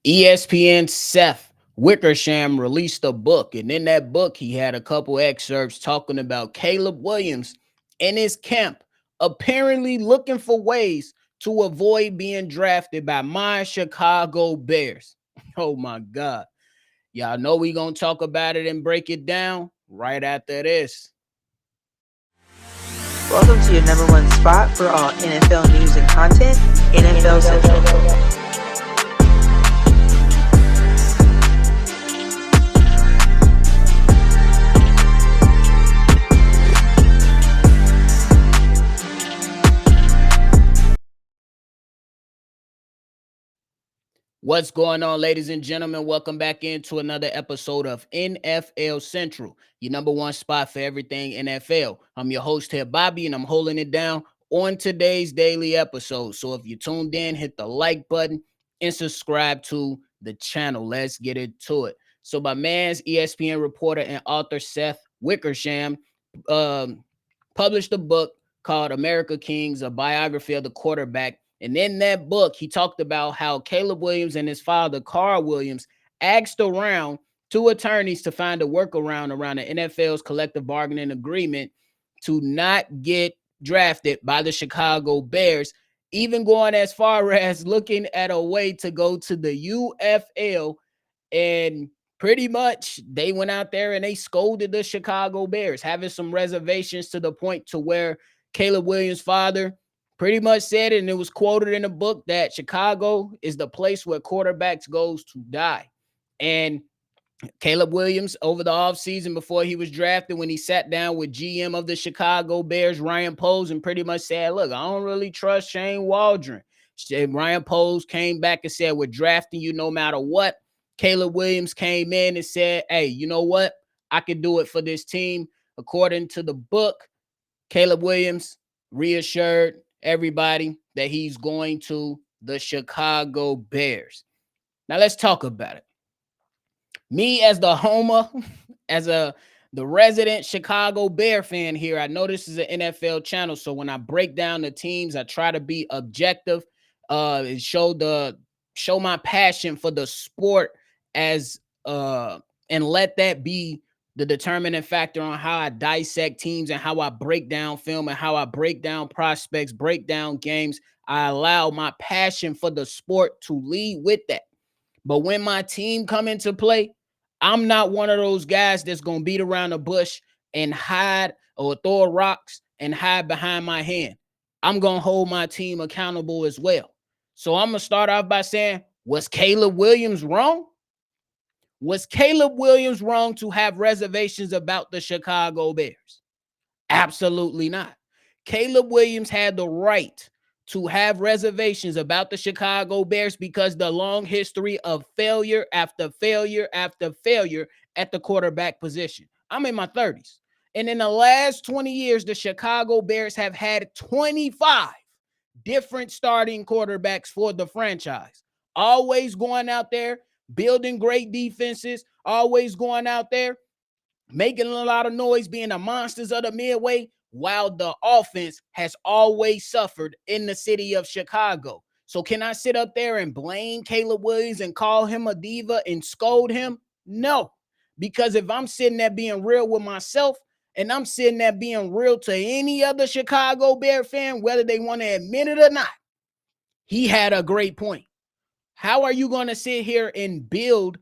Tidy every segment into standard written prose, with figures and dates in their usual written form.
ESPN Seth Wickersham released a book, and in that book, he had a couple excerpts talking about Caleb Williams and his camp apparently looking for ways to avoid being drafted by my Chicago Bears. Oh my God. Y'all know we gonna talk about it and break it down right after this. Welcome to your number one spot for all NFL news and content, NFL Central. What's going on, ladies and gentlemen? Welcome back into another episode of NFL Central, your number one spot for everything NFL. I'm your host here, Bobby, and I'm holding it down on today's daily episode. So if you tuned in, hit the like button and subscribe to the channel. Let's get into it. So my man's ESPN reporter and author Seth Wickersham published a book called America Kings, a biography of the quarterback. And in that book, he talked about how Caleb Williams and his father, Carl Williams, asked around two attorneys to find a workaround around the NFL's collective bargaining agreement to not get drafted by the Chicago Bears, even going as far as looking at a way to go to the UFL. And pretty much they went out there and they scolded the Chicago Bears, having some reservations to the point to where Caleb Williams' father pretty much said it, and it was quoted in the book, that Chicago is the place where quarterbacks goes to die. And Caleb Williams, over the offseason before he was drafted, when he sat down with GM of the Chicago Bears, Ryan Poles, and pretty much said, look, I don't really trust Shane Waldron. Ryan Poles came back and said, we're drafting you no matter what. Caleb Williams came in and said, hey, you know what? I can do it for this team. According to the book, Caleb Williams reassured everybody that he's going to the Chicago Bears. Now let's talk about it. Me as the homer, as the resident Chicago Bear fan here, I know this is an NFL channel, so when I break down the teams, I try to be objective, and show my passion for the sport as and let that be the determining factor on how I dissect teams and how I break down film and how I break down prospects, break down games. I allow my passion for the sport to lead with that. But when my team come into play, I'm not one of those guys that's going to beat around the bush and hide or throw rocks and hide behind my hand. I'm going to hold my team accountable as well. So I'm going to start off by saying, was Caleb Williams wrong? Was Caleb Williams wrong to have reservations about the Chicago Bears? Absolutely not. Caleb Williams had the right to have reservations about the Chicago Bears because the long history of failure after failure after failure at the quarterback position. I'm in my 30s. And in the last 20 years, the Chicago Bears have had 25 different starting quarterbacks for the franchise. Always going out there, building great defenses, always going out there, making a lot of noise, being the monsters of the midway, while the offense has always suffered in the city of Chicago. So can I sit up there and blame Caleb Williams and call him a diva and scold him? No, because if I'm sitting there being real with myself and I'm sitting there being real to any other Chicago Bear fan, whether they want to admit it or not, he had a great point. How are you going to sit here and build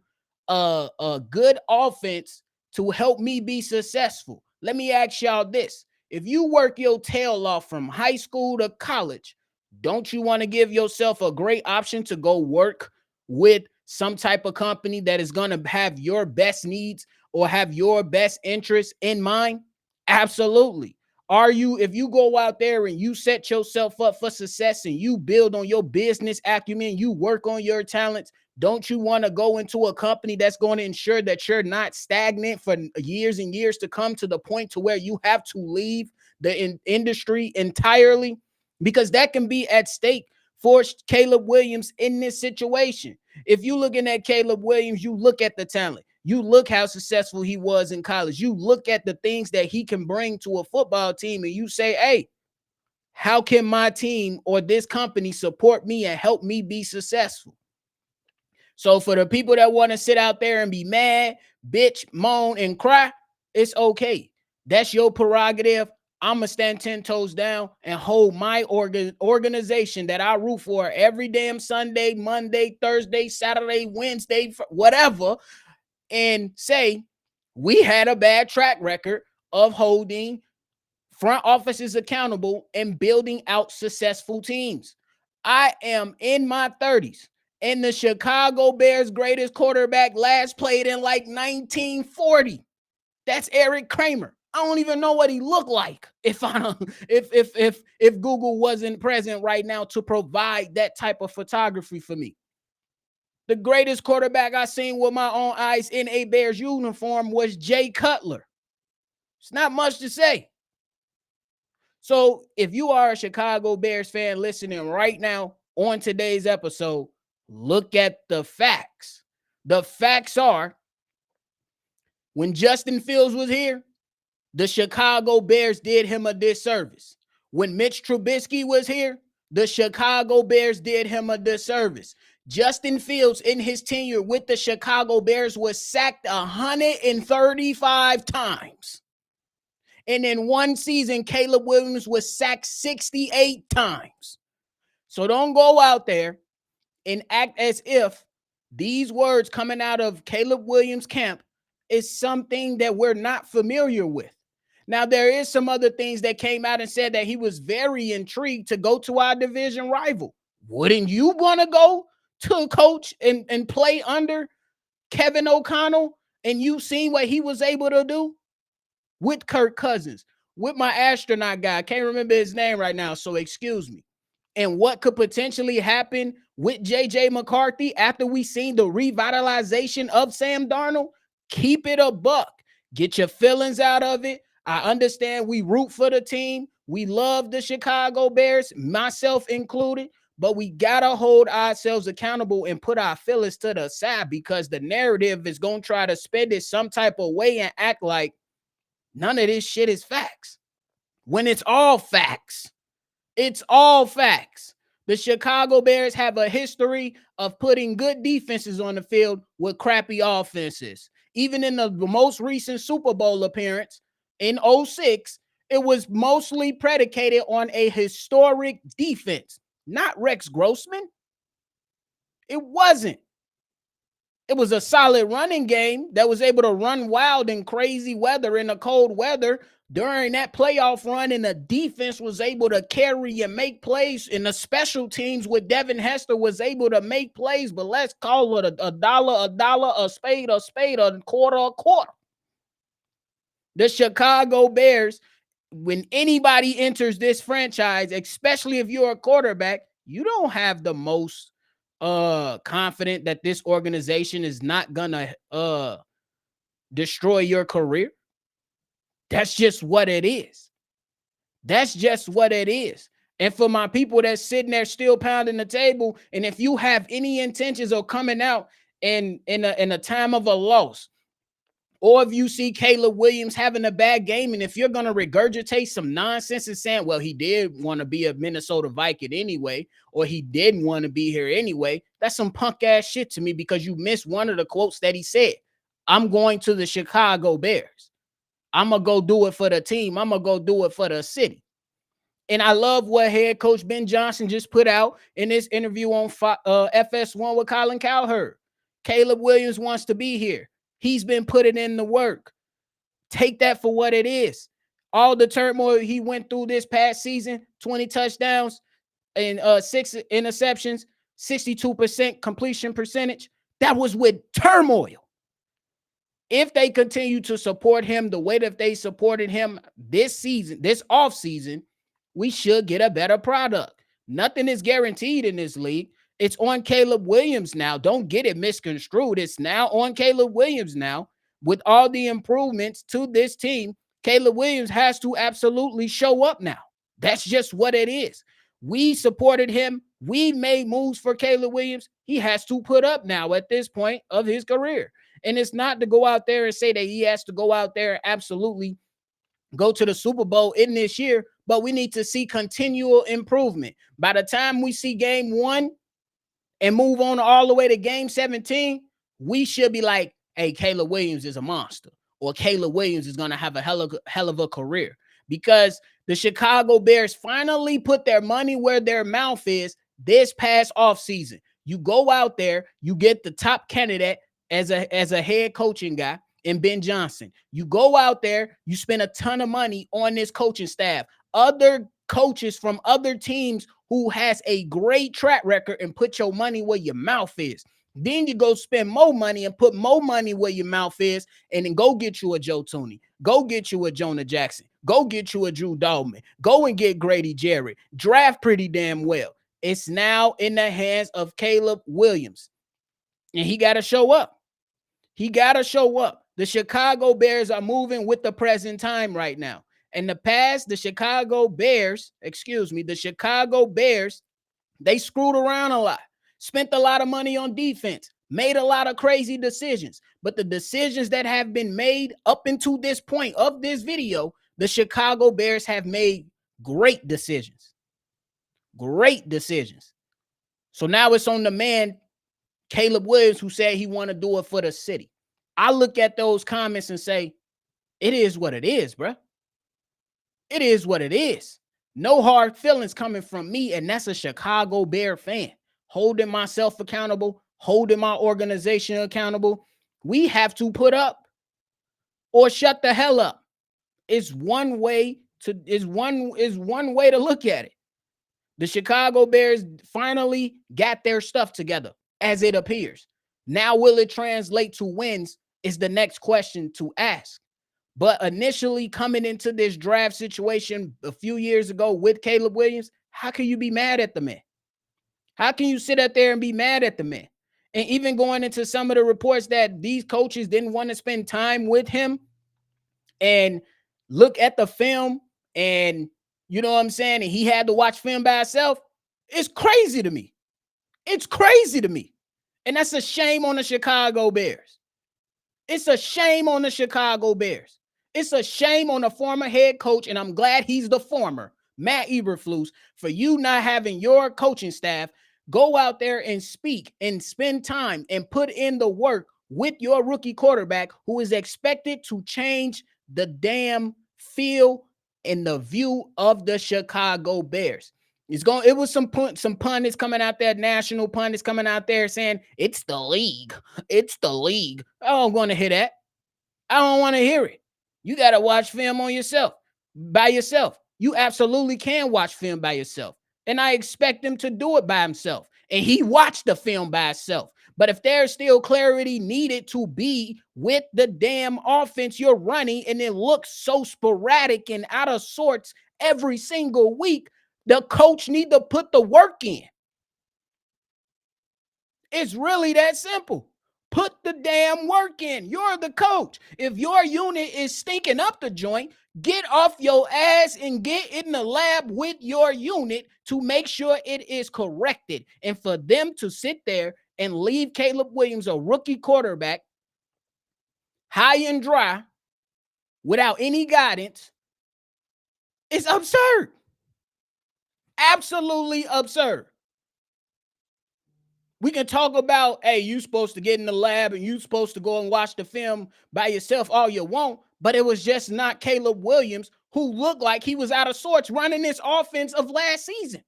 a good offense to help me be successful? Let me ask y'all this. If you work your tail off from high school to college, don't you want to give yourself a great option to go work with some type of company that is going to have your best needs or have your best interests in mind? Absolutely. If you go out there and you set yourself up for success and you build on your business acumen, you work on your talents, don't you want to go into a company that's going to ensure that you're not stagnant for years and years to come to the point to where you have to leave the industry entirely? Because that can be at stake for Caleb Williams in this situation. If you're looking at Caleb Williams, you look at the talent. You look how successful he was in college. You look at the things that he can bring to a football team and you say, hey, how can my team or this company support me and help me be successful? So for the people that want to sit out there and be mad, bitch, moan, and cry, it's okay. That's your prerogative. I'm going to stand 10 toes down and hold my organization that I root for every damn Sunday, Monday, Thursday, Saturday, Wednesday, whatever, and say we had a bad track record of holding front offices accountable and building out successful teams. I am in my 30s, and the Chicago Bears' greatest quarterback last played in like 1940. That's Eric Kramer. I don't even know what he looked like if I don't, if Google wasn't present right now to provide that type of photography for me. The greatest quarterback I seen with my own eyes in a Bears uniform was Jay Cutler. It's not much to say. So if you are a Chicago Bears fan listening right now on today's episode, look at the facts. The facts are, when Justin Fields was here, the Chicago Bears did him a disservice. When Mitch Trubisky was here, the Chicago Bears did him a disservice. Justin Fields, in his tenure with the Chicago Bears, was sacked 135 times. And in one season, Caleb Williams was sacked 68 times. So don't go out there and act as if these words coming out of Caleb Williams' camp is something that we're not familiar with. Now, there is some other things that came out and said that he was very intrigued to go to our division rival. Wouldn't you want to go to coach and play under Kevin O'Connell? And you've seen what he was able to do with Kirk Cousins, with my astronaut guy. I can't remember his name right now, so excuse me. And what could potentially happen with JJ McCarthy after we seen the revitalization of Sam Darnold? Keep it a buck. Get your feelings out of it. I understand we root for the team. We love the Chicago Bears, myself included, but we got to hold ourselves accountable and put our feelings to the side, because the narrative is going to try to spend it some type of way and act like none of this shit is facts. When it's all facts. It's all facts. The Chicago Bears have a history of putting good defenses on the field with crappy offenses. Even in the most recent Super Bowl appearance in 06, it was mostly predicated on a historic defense, not Rex Grossman. It wasn't. It was a solid running game that was able to run wild in crazy weather, in the cold weather during that playoff run, and the defense was able to carry and make plays, and the special teams with Devin Hester was able to make plays. But let's call it a dollar, a spade, a quarter, a quarter. The Chicago Bears, when anybody enters this franchise, especially if you're a quarterback, you don't have the most confident that this organization is not gonna destroy your career. That's just what it is. That's just what it is. And for my people that's sitting there still pounding the table, and if you have any intentions of coming out in a time of a loss, or if you see Caleb Williams having a bad game, and if you're going to regurgitate some nonsense and saying, well, he did want to be a Minnesota Viking anyway, or he didn't want to be here anyway, that's some punk ass shit to me, because you missed one of the quotes that he said. I'm going to the Chicago Bears. I'm going to go do it for the team. I'm going to go do it for the city. And I love what head coach Ben Johnson just put out in this interview on FS1 with Colin Cowherd. Caleb Williams wants to be here. He's been putting in the work. Take that for what it is. All the turmoil he went through this past season, 20 touchdowns and 6 interceptions, 62% completion percentage, that was with turmoil. If they continue to support him the way that they supported him this season, this offseason, we should get a better product. Nothing is guaranteed in this league. It's on Caleb Williams now. Don't get it misconstrued. It's now on Caleb Williams now. With all the improvements to this team, Caleb Williams has to absolutely show up now. That's just what it is. We supported him. We made moves for Caleb Williams. He has to put up now at this point of his career. And it's not to go out there and say that he has to go out there and absolutely go to the Super Bowl in this year, but we need to see continual improvement. By the time we see game 1 and move on all the way to game 17, we should be like, hey, Caleb Williams is a monster, or Caleb Williams is going to have a hell of a career, because the Chicago Bears finally put their money where their mouth is this past offseason. You go out there, you get the top candidate as a head coaching guy in Ben Johnson. You go out there, you spend a ton of money on this coaching staff. Other coaches from other teams who has a great track record, and put your money where your mouth is. Then you go spend more money and put more money where your mouth is, and then go get you a Joe Tooney. Go get you a Jonah Jackson. Go get you a Drew Dalman. Go and get Grady Jarrett. Draft pretty damn well. It's now in the hands of Caleb Williams, and he got to show up. He got to show up. The Chicago Bears are moving with the present time right now. In the past, the Chicago Bears, they screwed around a lot, spent a lot of money on defense, made a lot of crazy decisions. But the decisions that have been made up until this point of this video, the Chicago Bears have made great decisions. Great decisions. So now it's on the man, Caleb Williams, who said he want to do it for the city. I look at those comments and say, it is what it is, bro. It is what it is. No hard feelings coming from me, and that's a Chicago Bear fan. Holding myself accountable, holding my organization accountable. We have to put up or shut the hell up. It's one way to look at it. The Chicago Bears finally got their stuff together, as it appears. Now, will it translate to wins is the next question to ask. But initially, coming into this draft situation a few years ago with Caleb Williams, how can you be mad at the man? How can you sit up there and be mad at the man? And even going into some of the reports that these coaches didn't want to spend time with him and look at the film, and you know what I'm saying, and he had to watch film by himself, it's crazy to me. It's crazy to me. And that's a shame on the Chicago Bears. It's a shame on the Chicago Bears. It's a shame on the former head coach, and I'm glad he's the former, Matt Eberflus, for you not having your coaching staff go out there and speak and spend time and put in the work with your rookie quarterback, who is expected to change the damn feel and the view of the Chicago Bears. It was some pundits coming out there, national pundits coming out there saying it's the league. It's the league. I don't want to hear that. I don't want to hear it. You got to watch film on yourself, by yourself. You absolutely can watch film by yourself. And I expect him to do it by himself. And he watched the film by himself. But if there's still clarity needed to be with the damn offense you're running, and it looks so sporadic and out of sorts every single week, the coach need to put the work in. It's really that simple. Put the damn work in. You're the coach. If your unit is stinking up the joint, get off your ass and get in the lab with your unit to make sure it is corrected. And for them to sit there and leave Caleb Williams, a rookie quarterback, high and dry, without any guidance, it's absurd. Absolutely absurd. We can talk about, hey, you supposed to get in the lab and you supposed to go and watch the film by yourself all you want, but it was just not Caleb Williams, who looked like he was out of sorts running this offense of last season.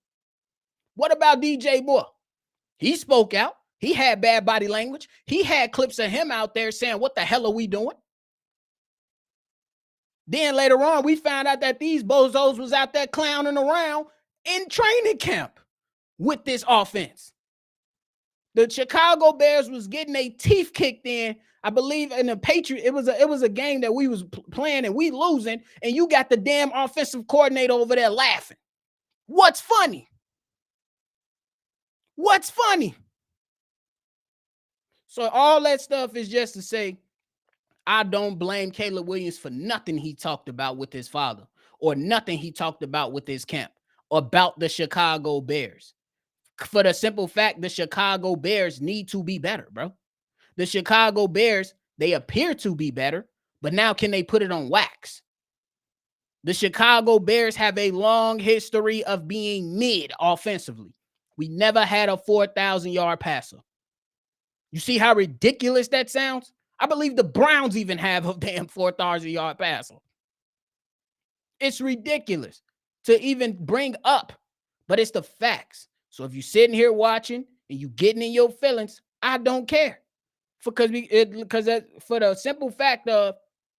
What about DJ Moore? He spoke out. He had bad body language. He had clips of him out there saying, what the hell are we doing? Then later on, we found out that these bozos was out there clowning around in training camp with this offense. The Chicago Bears was getting their teeth kicked in, I believe, in the Patriots. It was a game that we was playing and we losing, and you got the damn offensive coordinator over there laughing. What's funny? What's funny? So all that stuff is just to say, I don't blame Caleb Williams for nothing he talked about with his father, or nothing he talked about with his camp, about the Chicago Bears. For the simple fact, the Chicago Bears need to be better, bro. The Chicago Bears, they appear to be better, but now can they put it on wax? The Chicago Bears have a long history of being mid offensively. We never had a 4,000-yard passer. You see how ridiculous that sounds? I believe the Browns even have a damn 4,000-yard passer. It's ridiculous to even bring up, but it's the facts. So if you're sitting here watching and you getting in your feelings, I don't care. For the simple fact of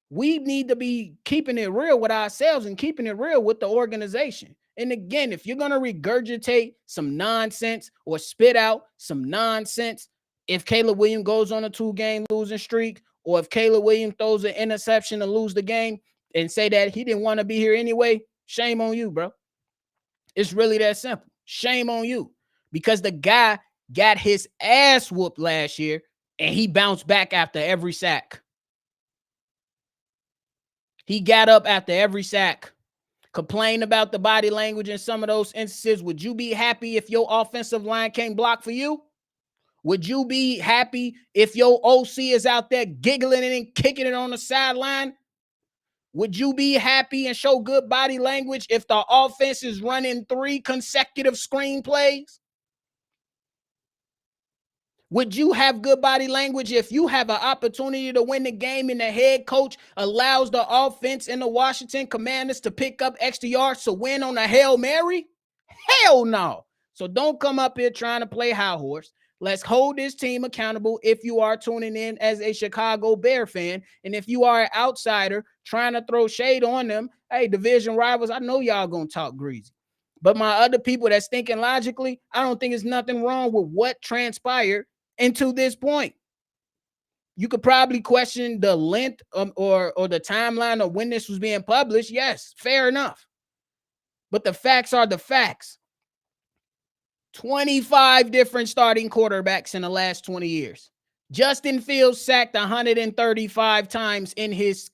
we need to be keeping it real with ourselves and keeping it real with the organization. And again, if you're going to regurgitate some nonsense or spit out some nonsense, if Caleb Williams goes on a 2-game losing streak, or if Caleb Williams throws an interception to lose the game and say that he didn't want to be here anyway, shame on you, bro. It's really that simple. Shame on you. Because the guy got his ass whooped last year and he bounced back after every sack. He got up after every sack. Complain about the body language in some of those instances. Would you be happy if your offensive line can't block for you? Would you be happy if your OC is out there giggling and kicking it on the sideline? Would you be happy and show good body language if the offense is running 3 consecutive screenplays? Would you have good body language if you have an opportunity to win the game and the head coach allows the offense and the Washington Commanders to pick up extra yards to win on a Hail Mary? Hell no. So don't come up here trying to play high horse. Let's hold this team accountable if you are tuning in as a Chicago Bear fan. And if you are an outsider trying to throw shade on them, hey, division rivals, I know y'all going to talk greasy. But my other people that's thinking logically, I don't think there's nothing wrong with what transpired into this point. You could probably question the length or the timeline of when this was being published. Yes, fair enough. But the facts are the facts. 25 different starting quarterbacks in the last 20 years. Justin Fields sacked 135 times in his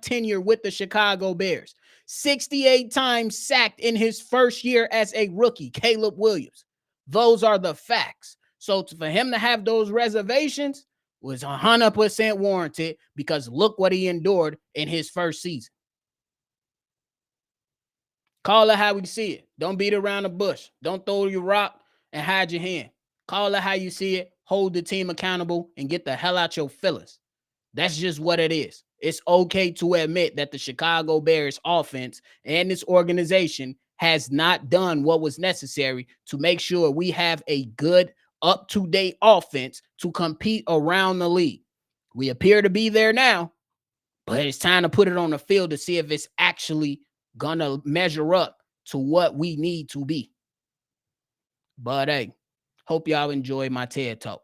tenure with the Chicago Bears. 68 times sacked in his first year as a rookie, Caleb Williams. Those are the facts. So for him to have those reservations was 100% warranted because look what he endured in his first season. Call it how we see it. Don't beat around the bush. Don't throw your rock and hide your hand. Call it how you see it. Hold the team accountable and get the hell out your feelings. That's just what it is. It's okay to admit that the Chicago Bears offense and this organization has not done what was necessary to make sure we have a good, up-to-date offense to compete around the league. We appear to be there now, but it's time to put it on the field to see if it's actually gonna measure up to what we need to be. But hey, hope y'all enjoy my TED Talk.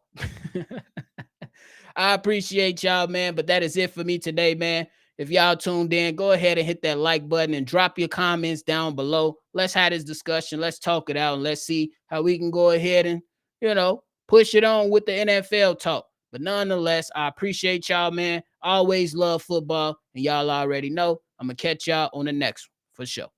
I appreciate y'all, man. But that is it for me today, man. If y'all tuned in, go ahead and hit that like button and drop your comments down below. Let's have this discussion. Let's talk it out and let's see how we can go ahead and, push it on with the NFL talk. But nonetheless, I appreciate y'all, man. Always love football. And y'all already know I'm going to catch y'all on the next one for sure.